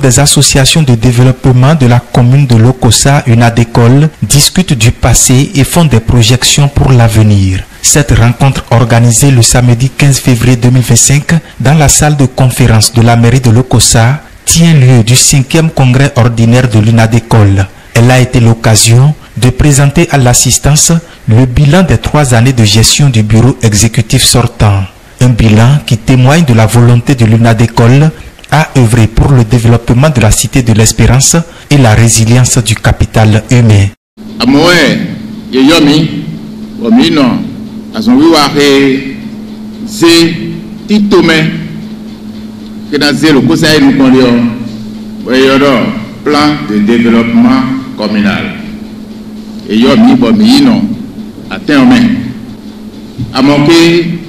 des associations de développement de la commune de Lokossa, UNADECOL, discutent du passé et font des projections pour l'avenir. Cette rencontre organisée le samedi 15 février 2025 dans la salle de conférence de la mairie de Lokossa tient lieu du 5e congrès ordinaire de l'UNADECOL. Elle a été l'occasion de présenter à l'assistance le bilan des 3 années de gestion du bureau exécutif sortant. Un bilan qui témoigne de la volonté de l'UNADECOL à œuvrer pour le développement de la cité de l'espérance et la résilience du capital humain. Plan de développement communal. Et yo mi bomino atteint main. A manqué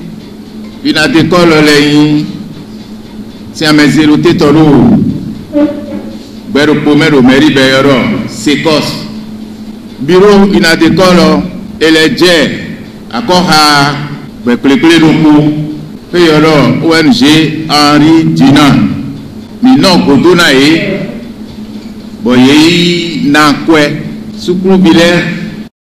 une école lei c'est à mesure de tolo. Bero pomero meri bero sécos. Bureau une école elle est déjà accord à beklekle loko. Peyoro ONG Henri Dunant. Mi non kodona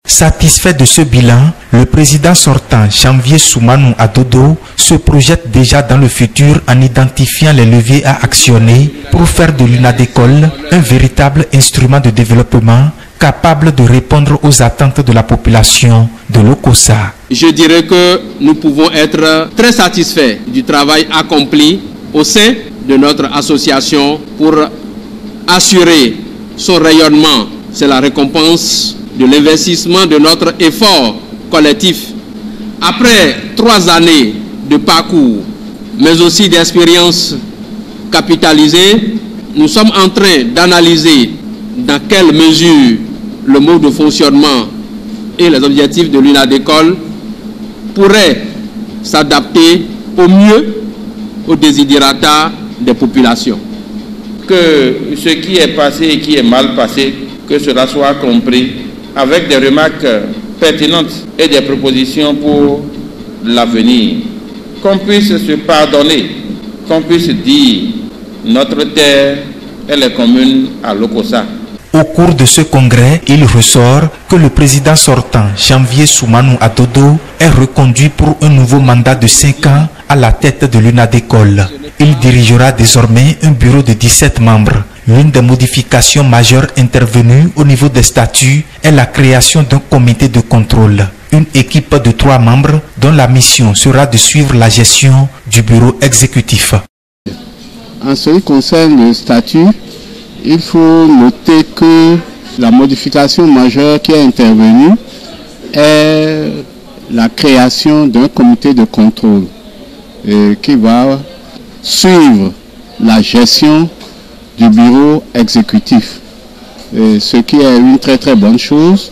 Satisfait de ce bilan, le président sortant, Janvier Soumanou Adodo, se projette déjà dans le futur en identifiant les leviers à actionner pour faire de l'UNADECOL un véritable instrument de développement capable de répondre aux attentes de la population de Lokossa. Je dirais que nous pouvons être très satisfaits du travail accompli au sein de notre association pour assurer son rayonnement. C'est la récompense de l'investissement de notre effort collectif. Après 3 années de parcours, mais aussi d'expériences capitalisées, nous sommes en train d'analyser dans quelle mesure le mode de fonctionnement et les objectifs de l'UNADECOL pourraient s'adapter au mieux aux desiderata des populations. Que ce qui est passé et qui est mal passé, que cela soit compris avec des remarques pertinentes et des propositions pour l'avenir. Qu'on puisse se pardonner, qu'on puisse dire notre terre, elle est commune à Lokossa. Au cours de ce congrès, il ressort que le président sortant, Janvier Soumanou Adodo, est reconduit pour un nouveau mandat de 5 ans à la tête de l'UNADECOL. Il dirigera désormais un bureau de 17 membres. L'une des modifications majeures intervenues au niveau des statuts est la création d'un comité de contrôle. Une équipe de 3 membres dont la mission sera de suivre la gestion du bureau exécutif. En ce qui concerne le statut, il faut noter que la modification majeure qui est intervenue est la création d'un comité de contrôle qui va suivre la gestion du bureau exécutif. Ce qui est une très bonne chose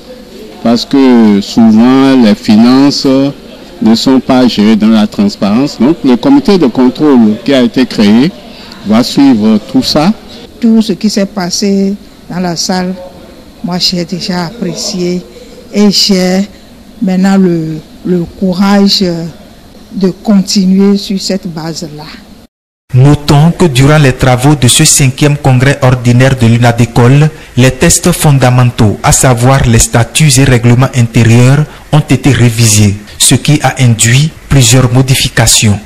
parce que souvent les finances ne sont pas gérées dans la transparence. Donc le comité de contrôle qui a été créé va suivre tout ça. Tout ce qui s'est passé dans la salle, moi j'ai déjà apprécié et j'ai maintenant le courage de continuer sur cette base-là. Notons que durant les travaux de ce 5e congrès ordinaire de l'UNADECOL, les tests fondamentaux, à savoir les statuts et règlements intérieurs, ont été révisés, ce qui a induit plusieurs modifications.